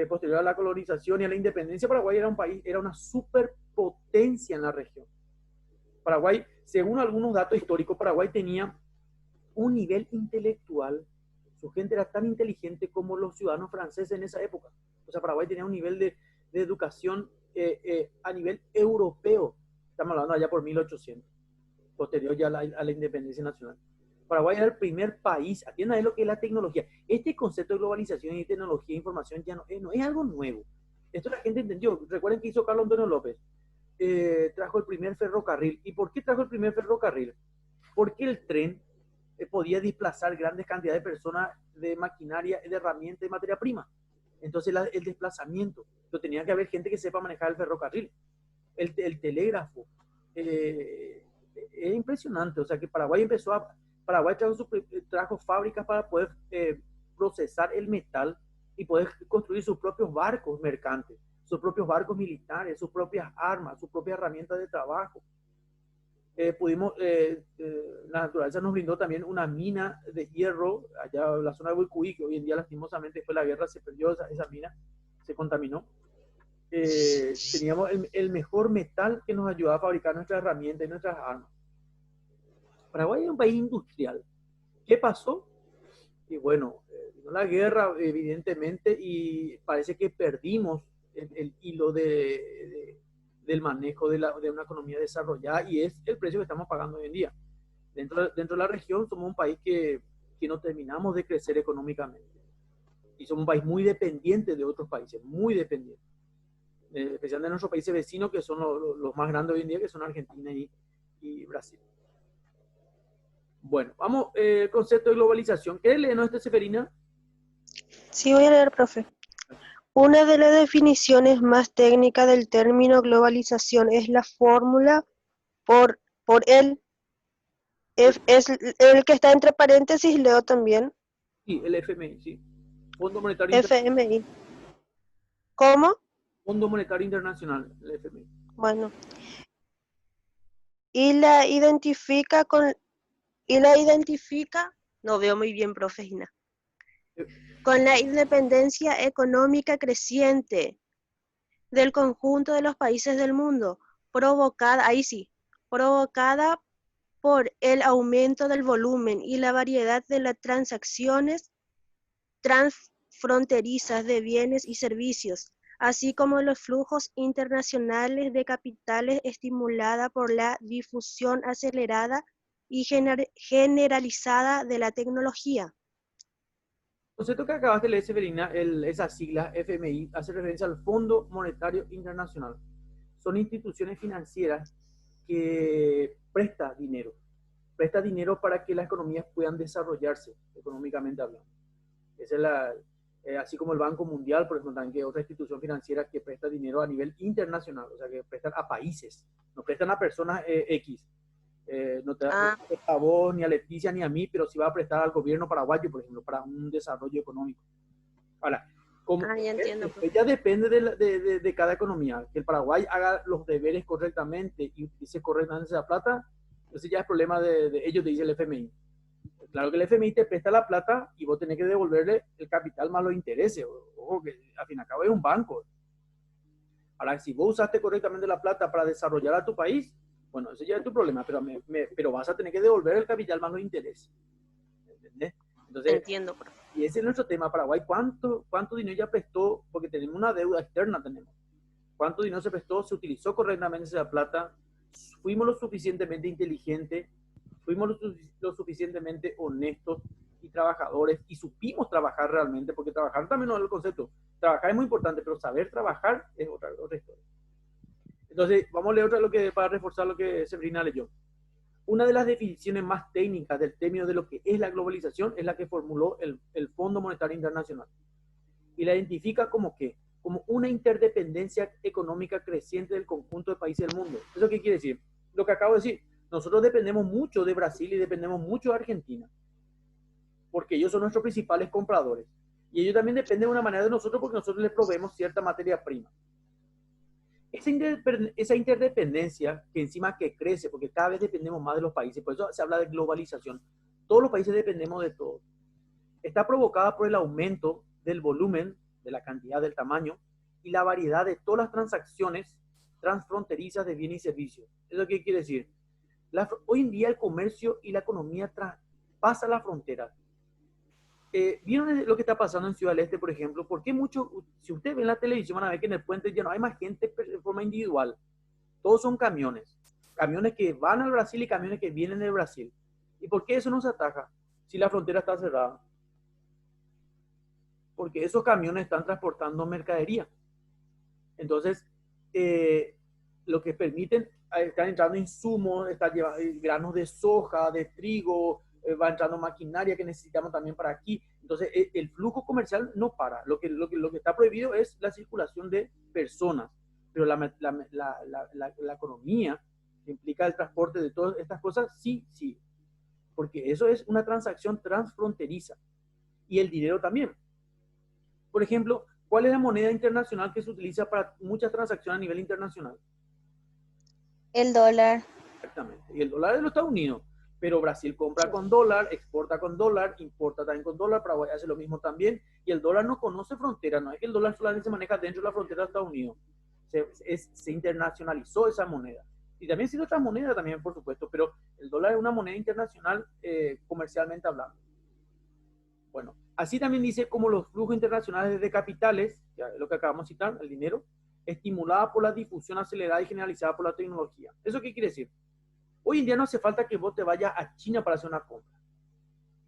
posterior a la colonización y a la independencia. Paraguay era un país, era una superpotencia en la región. Paraguay, según algunos datos históricos, Paraguay tenía un nivel intelectual, su gente era tan inteligente como los ciudadanos franceses en esa época. O sea, Paraguay tenía un nivel de educación a nivel europeo, estamos hablando allá por 1800, posterior ya a la independencia nacional. Paraguay era el primer país, atienda lo que es la tecnología. Este concepto de globalización y tecnología e información ya no es algo nuevo. Esto la gente entendió. Recuerden que hizo Carlos Antonio López. Trajo el primer ferrocarril. ¿Y por qué trajo el primer ferrocarril? Porque el tren podía desplazar grandes cantidades de personas, de maquinaria, de herramientas, de materia prima. Entonces el desplazamiento, pero tenía que haber gente que sepa manejar el ferrocarril, el telégrafo. Es impresionante, o sea que Paraguay trajo fábricas para poder procesar el metal y poder construir sus propios barcos mercantes, sus propios barcos militares, sus propias armas, sus propias herramientas de trabajo. La naturaleza nos brindó también una mina de hierro allá en la zona de Boicuí, que hoy en día lastimosamente después de la guerra se perdió esa mina, se contaminó. Teníamos el mejor metal que nos ayudaba a fabricar nuestras herramientas y nuestras armas. Paraguay es un país industrial. ¿Qué pasó? Y bueno, vino la guerra, evidentemente, y parece que perdimos el hilo del manejo de una economía desarrollada, y es el precio que estamos pagando hoy en día. Dentro de la región somos un país que no terminamos de crecer económicamente. Y somos un país muy dependiente de otros países, muy dependiente. Especialmente de nuestros países vecinos, que son los más grandes hoy en día, que son Argentina y Brasil. Bueno, vamos, concepto de globalización. ¿Qué lee, no, Seferina? Sí, voy a leer, profe. Una de las definiciones más técnicas del término globalización es la fórmula por el, es el que está entre paréntesis, leo también. Sí, el FMI, sí. Fondo Monetario FMI. ¿Cómo? Fondo Monetario Internacional, el FMI. Bueno. Y la identifica, no veo muy bien, profe Gina, con la independencia económica creciente del conjunto de los países del mundo, provocada por el aumento del volumen y la variedad de las transacciones transfronterizas de bienes y servicios, así como los flujos internacionales de capitales estimulada por la difusión acelerada y generalizada de la tecnología. El concepto que acabas de leer, Severina, esa sigla FMI, hace referencia al Fondo Monetario Internacional. Son instituciones financieras que prestan dinero para que las economías puedan desarrollarse económicamente hablando. Esa es así como el Banco Mundial, por ejemplo, también, que es otra institución financiera que presta dinero a nivel internacional, o sea, que prestan a países, no prestan a personas X. No te da a vos, ni a Leticia, ni a mí, pero sí va a prestar al gobierno paraguayo, por ejemplo, para un desarrollo económico. Ahora, ya entiendo, ya depende de cada economía, que el Paraguay haga los deberes correctamente y utilice correctamente esa plata, entonces ya es problema de ellos, te dice el FMI. Claro que el FMI te presta la plata y vos tenés que devolverle el capital más los intereses. Ojo, que al fin y al cabo es un banco. Ahora, si vos usaste correctamente la plata para desarrollar a tu país, bueno, ese ya es tu problema, pero vas a tener que devolver el capital más los intereses. ¿Entendés? Entonces, entiendo, profe. Y ese es nuestro tema. Paraguay, ¿cuánto dinero ya prestó? Porque tenemos una deuda externa, tenemos. ¿Cuánto dinero se prestó? ¿Se utilizó correctamente esa plata? ¿Fuimos lo suficientemente inteligentes? ¿Fuimos lo suficientemente honestos y trabajadores? Y supimos trabajar realmente, porque trabajar también no es el concepto. Trabajar es muy importante, pero saber trabajar es otra historia. Entonces, vamos a leer otra para reforzar lo que Severina leyó. Una de las definiciones más técnicas del término de lo que es la globalización es la que formuló el Fondo Monetario Internacional. Y la identifica como ¿qué? Como una interdependencia económica creciente del conjunto de países del mundo. ¿Eso qué quiere decir? Lo que acabo de decir. Nosotros dependemos mucho de Brasil y dependemos mucho de Argentina, porque ellos son nuestros principales compradores. Y ellos también dependen de una manera de nosotros porque nosotros les proveemos cierta materia prima. Esa interdependencia que encima que crece, porque cada vez dependemos más de los países, por eso se habla de globalización, todos los países dependemos de todo, está provocada por el aumento del volumen, de la cantidad, del tamaño y la variedad de todas las transacciones transfronterizas de bienes y servicios. ¿Eso qué quiere decir? Hoy en día el comercio y la economía pasa la frontera. ¿Vieron lo que está pasando en Ciudad del Este, por ejemplo? ¿Por qué mucho, si ustedes ven la televisión, van a ver que en el puente ya no hay más gente de forma individual? Todos son camiones. Camiones que van al Brasil y camiones que vienen del Brasil. ¿Y por qué eso no se ataja si la frontera está cerrada? Porque esos camiones están transportando mercadería. Entonces, lo que permiten, están entrando insumos, están llevando granos de soja, de trigo, va entrando maquinaria que necesitamos también para aquí. Entonces, el flujo comercial no para. Lo que está prohibido es la circulación de personas, pero la economía que implica el transporte de todas estas cosas, sí, sí, porque eso es una transacción transfronteriza. Y el dinero también. Por ejemplo, ¿cuál es la moneda internacional que se utiliza para muchas transacciones a nivel internacional? El dólar. Exactamente. Y el dólar es de los Estados Unidos. Pero Brasil compra con dólar, exporta con dólar, importa también con dólar, Paraguay hace lo mismo también. Y el dólar no conoce fronteras, no es que el dólar solamente se maneja dentro de la frontera de Estados Unidos. Se internacionalizó esa moneda. Y también existe otras monedas también, por supuesto, pero el dólar es una moneda internacional comercialmente hablando. Bueno, así también dice como los flujos internacionales de capitales, ya lo que acabamos de citar, el dinero, estimulada por la difusión acelerada y generalizada por la tecnología. ¿Eso qué quiere decir? Hoy en día no hace falta que vos te vayas a China para hacer una compra.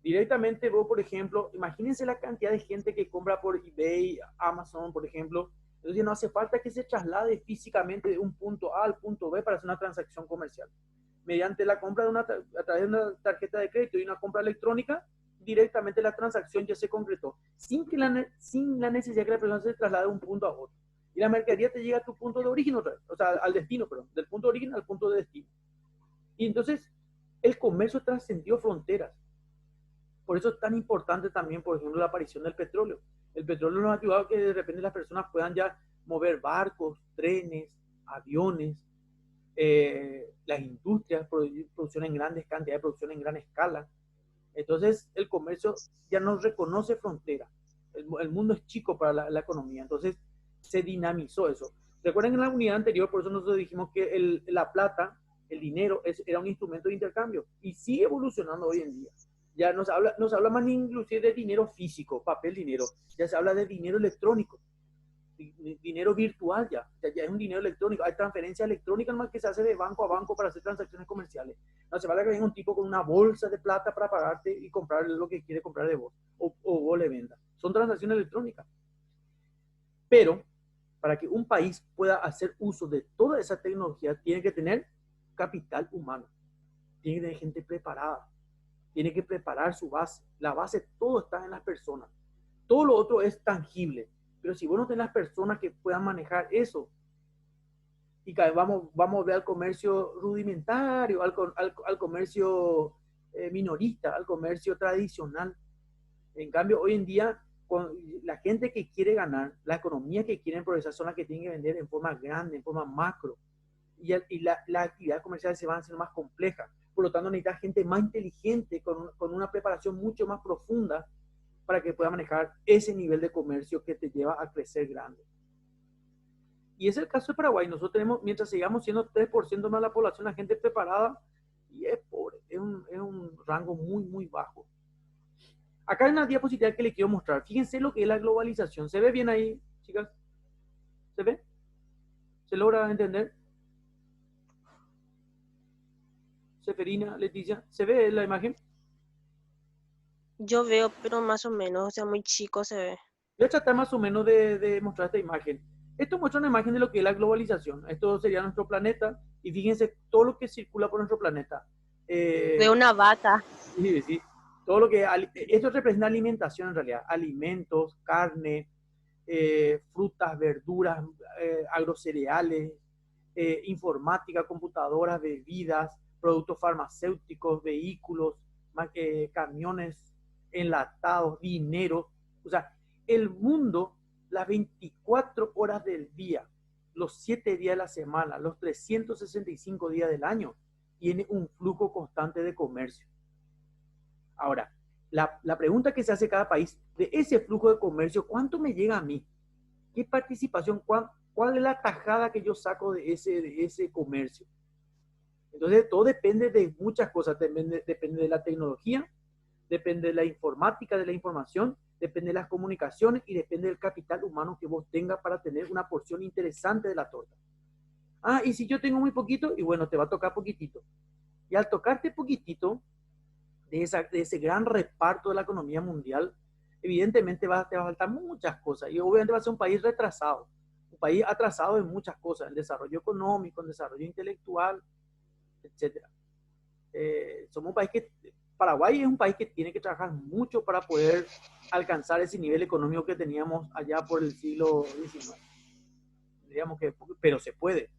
Directamente vos, por ejemplo, imagínense la cantidad de gente que compra por eBay, Amazon, por ejemplo. Entonces no hace falta que se traslade físicamente de un punto A al punto B para hacer una transacción comercial. Mediante la compra a través de una tarjeta de crédito y una compra electrónica, directamente la transacción ya se concretó, sin la necesidad que la persona se traslade de un punto a otro. Y la mercadería te llega a tu punto de origen otra vez, o sea, al destino, perdón, del punto de origen al punto de destino. Y entonces el comercio trascendió fronteras. Por eso es tan importante también, por ejemplo, la aparición del petróleo. El petróleo nos ha ayudado a que de repente las personas puedan ya mover barcos, trenes, aviones, las industrias, producción en grandes cantidades, producción en gran escala. Entonces el comercio ya no reconoce fronteras. El mundo es chico para la economía. Entonces se dinamizó eso. Recuerden en la unidad anterior, por eso nosotros dijimos que la plata, el dinero, era un instrumento de intercambio y sigue evolucionando hoy en día. Ya nos habla más inclusive de dinero físico, papel dinero, ya se habla de dinero electrónico, dinero virtual ya es un dinero electrónico, hay transferencia electrónica nomás que se hace de banco a banco para hacer transacciones comerciales. No se vale que venga un tipo con una bolsa de plata para pagarte y comprar lo que quiere comprar de vos, o vos le vendas. Son transacciones electrónicas. Pero para que un país pueda hacer uso de toda esa tecnología, tiene que tener capital humano, tiene que tener gente preparada, tiene que preparar su base. La base, todo está en las personas. Todo lo otro es tangible. Pero si vos no tenés las personas que puedan manejar eso, y vamos a ver al comercio rudimentario, al comercio minorista, al comercio tradicional. En cambio, hoy en día, con la gente que quiere ganar, la economía que quieren progresar son las que tienen que vender en forma grande, en forma macro. Y la actividad comercial se va haciendo más compleja. Por lo tanto, necesita gente más inteligente, con una preparación mucho más profunda para que pueda manejar ese nivel de comercio que te lleva a crecer grande. Y es el caso de Paraguay. Nosotros tenemos, mientras sigamos siendo 3% más de la población, la gente preparada, y es pobre, es un rango muy, muy bajo. Acá hay una diapositiva que les quiero mostrar. Fíjense lo que es la globalización. ¿Se ve bien ahí, chicas? ¿Se ve? ¿Se logra entender? Seferina, Leticia, ¿se ve la imagen? Yo veo, pero más o menos, o sea, muy chico se ve. Voy a tratar más o menos de mostrar esta imagen. Esto muestra una imagen de lo que es la globalización. Esto sería nuestro planeta y fíjense todo lo que circula por nuestro planeta. Veo una vaca. Sí, sí. Todo lo que esto representa alimentación en realidad, alimentos, carne, frutas, verduras, agrocereales, informática, computadoras, bebidas, productos farmacéuticos, vehículos, camiones enlatados, dinero. O sea, el mundo, las 24 horas del día, los 7 días de la semana, los 365 días del año, tiene un flujo constante de comercio. Ahora, la pregunta que se hace cada país, de ese flujo de comercio, ¿cuánto me llega a mí? ¿Qué participación? ¿Cuál es la tajada que yo saco de ese comercio? Entonces, todo depende de muchas cosas. Depende de la tecnología, depende de la informática, de la información, depende de las comunicaciones y depende del capital humano que vos tengas para tener una porción interesante de la torta. Ah, y si yo tengo muy poquito, y bueno, te va a tocar poquitito. Y al tocarte poquitito de ese gran reparto de la economía mundial, evidentemente te va a faltar muchas cosas. Y obviamente va a ser un país retrasado, un país atrasado en muchas cosas, en desarrollo económico, en desarrollo intelectual, etcétera. Somos un país que, Paraguay es un país que tiene que trabajar mucho para poder alcanzar ese nivel económico que teníamos allá por el siglo XIX. Digamos que, pero se puede.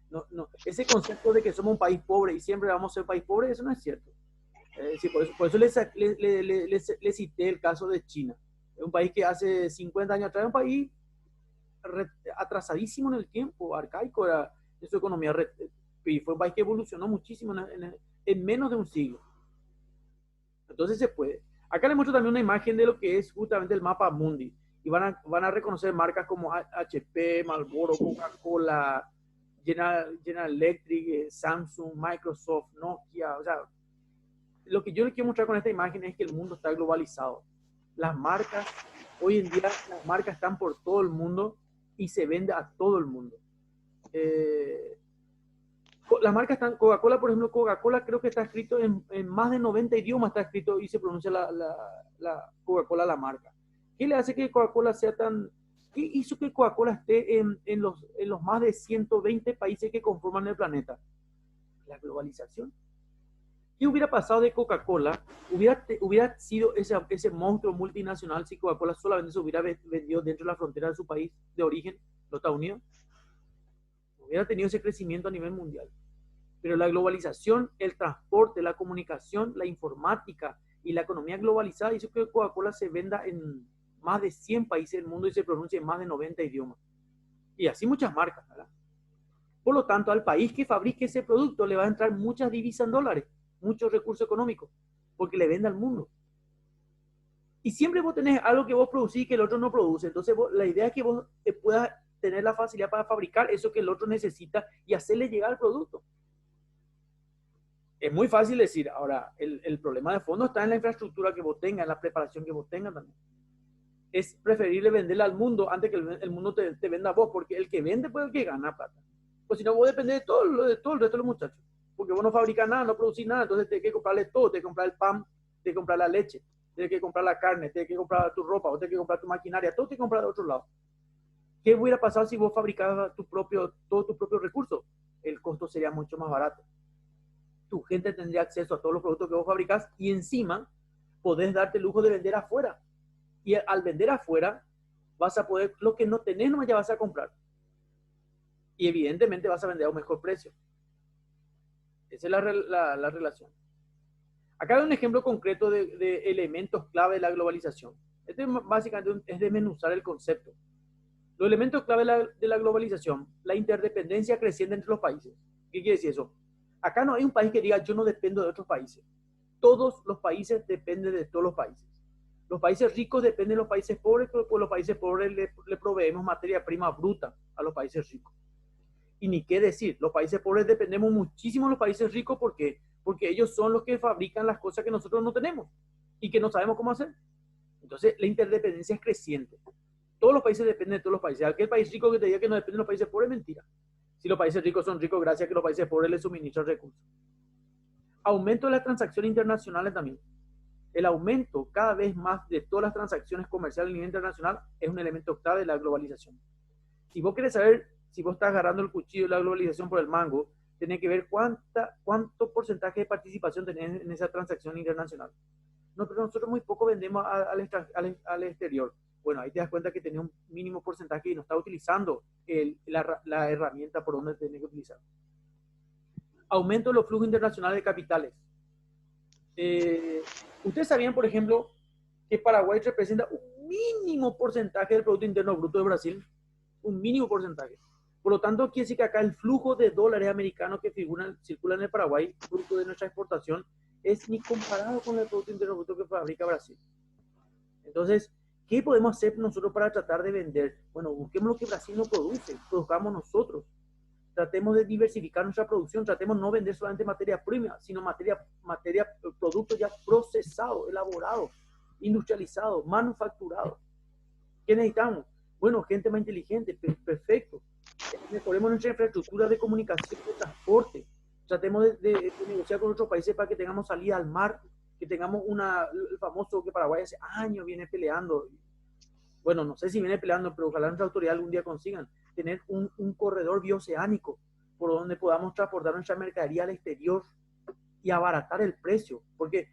No, ese concepto de que somos un país pobre y siempre vamos a ser un país pobre, eso no es cierto. Sí, por eso le cité el caso de China. Es un país que hace 50 años atrás era un país atrasadísimo en el tiempo, arcaico era de su economía, y fue un país que evolucionó muchísimo en menos de un siglo. Entonces se puede. Acá les muestro también una imagen de lo que es justamente el mapa mundi. Y van a reconocer marcas como HP, Marlboro, Coca-Cola, General Electric, Samsung, Microsoft, Nokia. O sea, lo que yo les quiero mostrar con esta imagen es que el mundo está globalizado. Las marcas, hoy en día, las marcas están por todo el mundo y se vende a todo el mundo. Las marcas están, Coca-Cola, por ejemplo, Coca-Cola creo que está escrito en más de 90 idiomas, está escrito y se pronuncia la Coca-Cola, la marca. ¿Qué le hace que Coca-Cola sea tan... ¿Qué hizo que Coca-Cola esté en los más de 120 países que conforman el planeta? La globalización. ¿Qué hubiera pasado de Coca-Cola? Hubiera sido ese monstruo multinacional si Coca-Cola solamente se hubiera vendido dentro de la frontera de su país de origen, los Estados Unidos. Hubiera tenido ese crecimiento a nivel mundial. Pero la globalización, el transporte, la comunicación, la informática y la economía globalizada hizo que Coca-Cola se venda en más de 100 países del mundo y se pronuncie en más de 90 idiomas. Y así muchas marcas, ¿verdad? Por lo tanto, al país que fabrique ese producto le va a entrar muchas divisas en dólares, muchos recursos económicos, porque le vende al mundo. Y siempre vos tenés algo que vos producís que el otro no produce. Entonces, la idea es que vos puedas tener la facilidad para fabricar eso que el otro necesita y hacerle llegar al producto. Es muy fácil decir, ahora, el problema de fondo está en la infraestructura que vos tengas, en la preparación que vos tengas también. Es preferible venderle al mundo antes que el mundo te venda a vos, porque el que vende puede que gana plata. Pues si no, vos dependés de todo el resto de los muchachos. Porque vos no fabricas nada, no producís nada, entonces tenés que comprarle todo, tenés que comprar el pan, tenés que comprar la leche, tienes que comprar la carne, tienes que comprar tu ropa, tienes que comprar tu maquinaria, todo tienes que comprar de otro lado. ¿Qué hubiera pasado si vos fabricabas todos tus propios recursos? El costo sería mucho más barato. Tu gente tendría acceso a todos los productos que vos fabricás y encima podés darte el lujo de vender afuera. Y al vender afuera vas a poder, lo que no tenés nomás ya vas a comprar. Y evidentemente vas a vender a un mejor precio. Esa es la relación. Acá hay un ejemplo concreto de elementos clave de la globalización. Este básicamente es desmenuzar el concepto. Los elementos clave de la globalización, la interdependencia creciente entre los países. ¿Qué quiere decir eso? Acá no hay un país que diga yo no dependo de otros países. Todos los países dependen de todos los países. Los países ricos dependen de los países pobres, pero pues los países pobres le proveemos materia prima bruta a los países ricos. Y ni qué decir, los países pobres dependemos muchísimo de los países ricos porque ellos son los que fabrican las cosas que nosotros no tenemos y que no sabemos cómo hacer. Entonces, la interdependencia es creciente. Todos los países dependen de todos los países. Aquel país rico que te diga que no depende de los países pobres es mentira. Si los países ricos son ricos gracias a que los países pobres les suministran recursos. Aumento de las transacciones internacionales también. El aumento cada vez más de todas las transacciones comerciales a nivel internacional es un elemento clave de la globalización. Si vos querés saber si vos estás agarrando el cuchillo de la globalización por el mango, tenés que ver cuánto porcentaje de participación tenés en esa transacción internacional. No, pero nosotros muy poco vendemos al exterior. Bueno, ahí te das cuenta que tenés un mínimo porcentaje y no está utilizando la herramienta por donde tenés que utilizar. Aumento de los flujos internacionales de capitales. Ustedes sabían, por ejemplo, que Paraguay representa un mínimo porcentaje del Producto Interno Bruto de Brasil. Un mínimo porcentaje. Por lo tanto, quiere decir que acá el flujo de dólares americanos que circulan en el Paraguay, fruto de nuestra exportación, es ni comparado con el Producto Interno Bruto que fabrica Brasil. Entonces, ¿qué podemos hacer nosotros para tratar de vender? Bueno, busquemos lo que Brasil no produce, produzcamos nosotros. Tratemos de diversificar nuestra producción, tratemos de no vender solamente materia prima, sino productos ya procesados. procesado, elaborado, industrializado, manufacturado. ¿Qué necesitamos? Bueno, gente más inteligente, perfecto. Mejoremos nuestra infraestructura de comunicación, de transporte. Tratemos de negociar con otros países para que tengamos salida al mar, que tengamos el famoso que Paraguay hace años viene peleando. Bueno, no sé si viene peleando, pero ojalá nuestra autoridad algún día consigan tener un corredor bioceánico por donde podamos transportar nuestra mercadería al exterior y abaratar el precio. Porque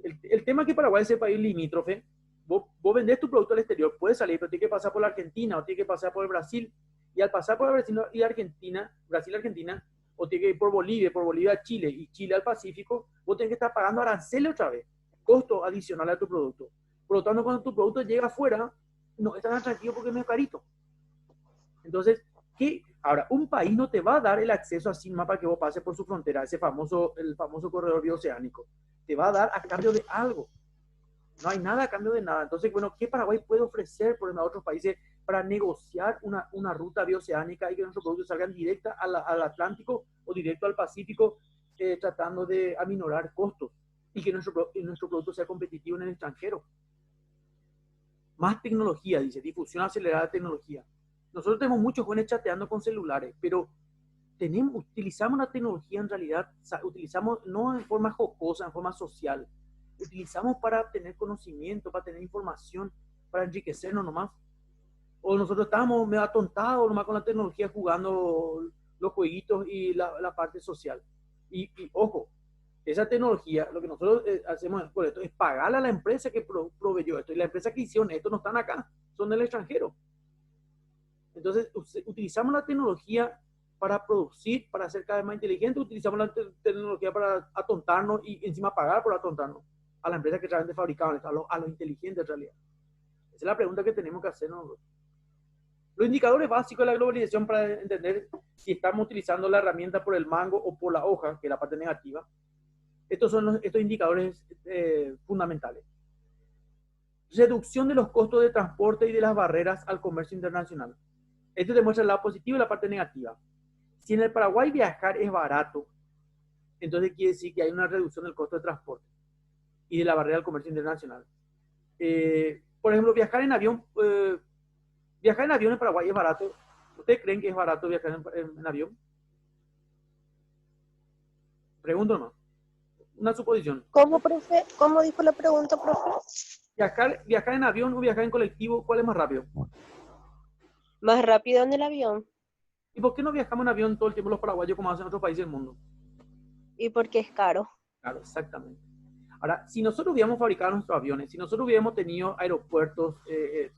el tema es que Paraguay es el país limítrofe. Vos vendés tu producto al exterior, puede salir, pero tiene que pasar por la Argentina o tiene que pasar por el Brasil. Y al pasar por el Brasil y Argentina, Brasil-Argentina, o tiene que ir por Bolivia a Chile y Chile al Pacífico, vos tenés que estar pagando aranceles otra vez, costo adicional a tu producto. Por lo tanto, cuando tu producto llega afuera, no es tan atractivo porque es más carito. Entonces, ¿qué? Ahora, un país no te va a dar el acceso así más para que vos pases por su frontera, el famoso corredor bioceánico. Te va a dar a cambio de algo. No hay nada a cambio de nada. Entonces, bueno, ¿qué Paraguay puede ofrecer por ejemplo, a otros países para negociar una ruta bioceánica y que nuestros productos salgan directa al Atlántico o directo al Pacífico, tratando de aminorar costos y que nuestro producto sea competitivo en el extranjero? Más tecnología, dice, difusión acelerada de tecnología. Nosotros tenemos muchos jóvenes chateando con celulares, pero utilizamos la tecnología en realidad, utilizamos no en forma jocosa, en forma social, utilizamos para obtener conocimiento, para tener información, para enriquecernos nomás. O nosotros estábamos medio atontados nomás con la tecnología jugando los jueguitos y la parte social. Y ojo, esa tecnología, lo que nosotros hacemos por esto es pagarle a la empresa que proveyó esto. Y la empresa que hicieron esto no están acá, son del extranjero. Entonces, utilizamos la tecnología para producir, para ser cada vez más inteligente, utilizamos la tecnología para atontarnos y encima pagar por atontarnos a la empresa que realmente fabricaban, a los inteligentes en realidad. Esa es la pregunta que tenemos que hacernos. Los indicadores básicos de la globalización para entender si estamos utilizando la herramienta por el mango o por la hoja, que es la parte negativa. Estos son estos indicadores fundamentales. Reducción de los costos de transporte y de las barreras al comercio internacional. Esto demuestra el lado positivo y la parte negativa. Si en el Paraguay viajar es barato, entonces quiere decir que hay una reducción del costo de transporte y de la barrera al comercio internacional. Por ejemplo, viajar en avión en Paraguay es barato. ¿Ustedes creen que es barato viajar en avión? Pregunto nomás. Una suposición. ¿Cómo, profe? ¿Cómo dijo la pregunta, profe? Viajar en avión o viajar en colectivo, ¿cuál es más rápido? Más rápido en el avión. ¿Y por qué no viajamos en avión todo el tiempo los paraguayos como hacen otros países del mundo? Y porque es caro. Claro, exactamente. Ahora, si nosotros hubiéramos fabricado nuestros aviones, si nosotros hubiéramos tenido aeropuertos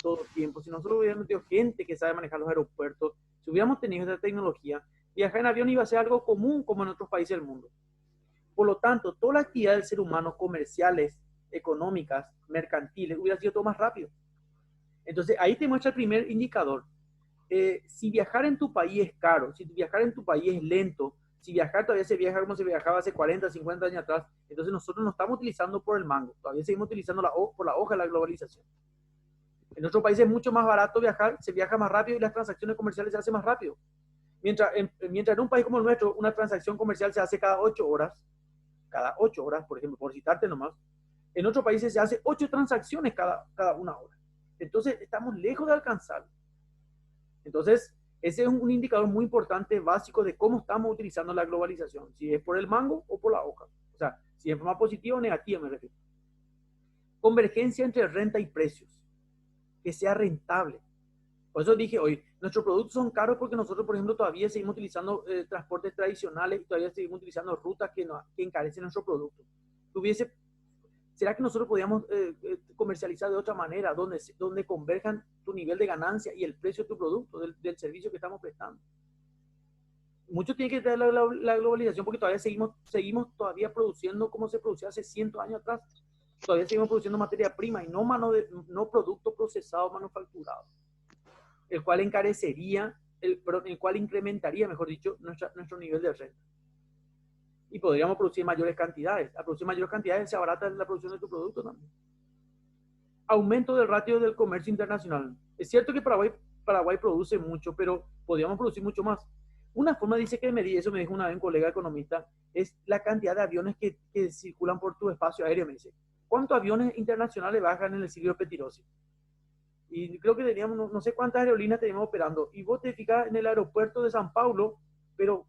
todo el tiempo, si nosotros hubiéramos tenido gente que sabe manejar los aeropuertos, si hubiéramos tenido esta tecnología, viajar en avión iba a ser algo común como en otros países del mundo. Por lo tanto, toda la actividad del ser humano, comerciales, económicas, mercantiles, hubiera sido todo más rápido. Entonces, ahí te muestra el primer indicador. Si viajar en tu país es caro, si viajar en tu país es lento, si viajar todavía se viaja como se viajaba hace 40, 50 años atrás, entonces nosotros no estamos utilizando por el mango, todavía seguimos utilizando por la hoja de la globalización. En nuestro país es mucho más barato viajar, se viaja más rápido y las transacciones comerciales se hacen más rápido. Mientras en un país como el nuestro, una transacción comercial se hace cada 8 horas, por ejemplo, por citarte nomás, en otros países se hace 8 transacciones cada una hora. Entonces estamos lejos de alcanzarlo. Entonces, ese es un indicador muy importante, básico de cómo estamos utilizando la globalización, si es por el mango o por la hoja. O sea, si es forma positiva o negativa, me refiero. Convergencia entre renta y precios, que sea rentable. Por eso dije hoy, nuestros productos son caros porque nosotros, por ejemplo, todavía seguimos utilizando transportes tradicionales y todavía seguimos utilizando rutas que encarecen nuestro producto. ¿Será que nosotros podríamos comercializar de otra manera, donde converjan tu nivel de ganancia y el precio de tu producto, del servicio que estamos prestando? Mucho tiene que ver la globalización porque todavía seguimos todavía produciendo como se producía hace 100 años atrás. Todavía seguimos produciendo materia prima y no producto procesado, manufacturado, el cual encarecería, el cual incrementaría, mejor dicho, nuestro nivel de renta. Y podríamos producir mayores cantidades. Al producir mayores cantidades se abarata la producción de tu producto también. Aumento del ratio del comercio internacional. Es cierto que Paraguay produce mucho, pero podríamos producir mucho más. Una forma, dice que medir, eso me dijo una vez un colega economista, es la cantidad de aviones que circulan por tu espacio aéreo, me dice. ¿cuántos aviones internacionales bajan en el Silvio Pettirossi? Y creo que teníamos, no sé cuántas aerolíneas teníamos operando. Y vos te fijas en el aeropuerto de San Paulo, pero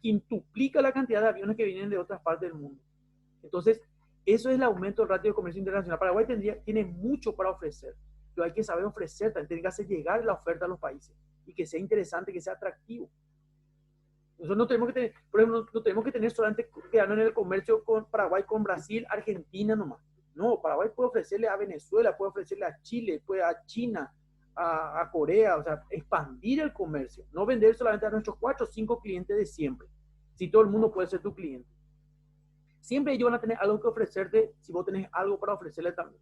quintuplica la cantidad de aviones que vienen de otras partes del mundo. Entonces, eso es el aumento del ratio de comercio internacional. Paraguay tiene mucho para ofrecer, pero hay que saber ofrecer, tiene que hacer llegar la oferta a los países y que sea interesante, que sea atractivo. Nosotros no tenemos que tener, por ejemplo, no tenemos que tener solamente quedarnos en el comercio con Paraguay, con Brasil, Argentina nomás. No, Paraguay puede ofrecerle a Venezuela, puede ofrecerle a Chile, puede a China, a Corea, o sea, expandir el comercio, no vender solamente a nuestros 4 o 5 clientes de siempre, si todo el mundo puede ser tu cliente. Siempre ellos van a tener algo que ofrecerte si vos tenés algo para ofrecerle también.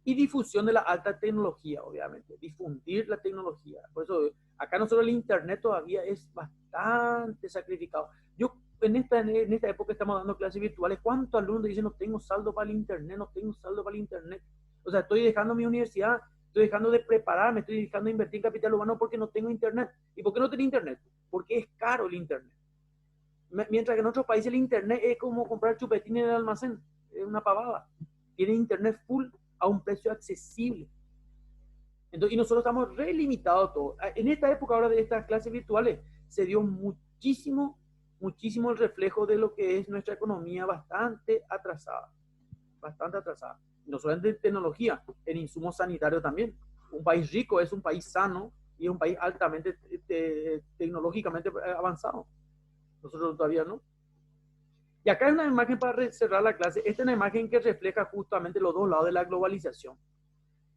Y difusión de la alta tecnología, obviamente, difundir la tecnología. Por eso, acá nosotros el Internet todavía es bastante sacrificado. Yo en esta época estamos dando clases virtuales. ¿Cuántos alumnos dicen no tengo saldo para el Internet, no tengo saldo para el Internet? O sea, estoy dejando mi universidad, estoy dejando de prepararme, estoy dejando de invertir en capital humano porque no tengo Internet. ¿Y por qué no tengo Internet? Porque es caro el Internet. Mientras que en otros países el Internet es como comprar chupetín en el almacén, es una pavada. Tienen Internet full a un precio accesible. Entonces, y nosotros estamos re limitados todo. En esta época ahora de estas clases virtuales se dio muchísimo el reflejo de lo que es nuestra economía bastante atrasada. Bastante atrasada. No solamente en tecnología, en insumos sanitarios también. Un país rico es un país sano y es un país altamente tecnológicamente avanzado. Nosotros todavía no. Y acá hay una imagen para cerrar la clase. Esta es una imagen que refleja justamente los dos lados de la globalización.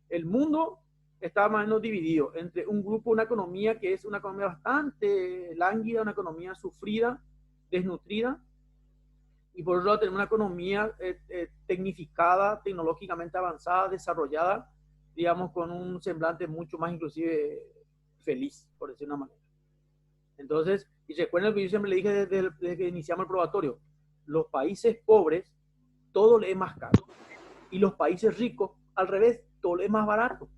El mundo está más o menos dividido entre un grupo, una economía que es una economía bastante lánguida, una economía sufrida, desnutrida, y por otro lado tenemos una economía tecnificada, tecnológicamente avanzada, desarrollada, digamos, con un semblante mucho más inclusive feliz, por decir una manera. Entonces, y recuerden lo que yo siempre le dije desde que iniciamos el probatorio, los países pobres, todo le es más caro. Y los países ricos, al revés, todo le es más barato.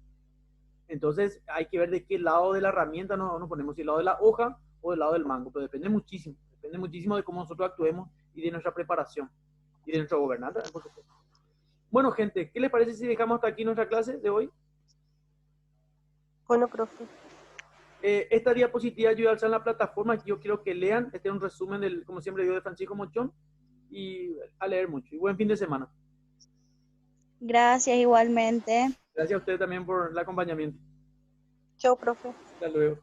Entonces, hay que ver de qué lado de la herramienta nos ponemos, si del lado de la hoja o del lado del mango. Pero depende muchísimo de cómo nosotros actuemos y de nuestra preparación y de nuestra gobernanza, por supuesto. Bueno, gente, ¿qué les parece si dejamos hasta aquí nuestra clase de hoy? Bueno, profe. Esta diapositiva yo voy a alzar en la plataforma. Yo quiero que lean. Este es un resumen, del, como siempre digo, de Francisco Mochón. Y a leer mucho. Y buen fin de semana. Gracias igualmente. Gracias a ustedes también por el acompañamiento. Chao, profe. Hasta luego.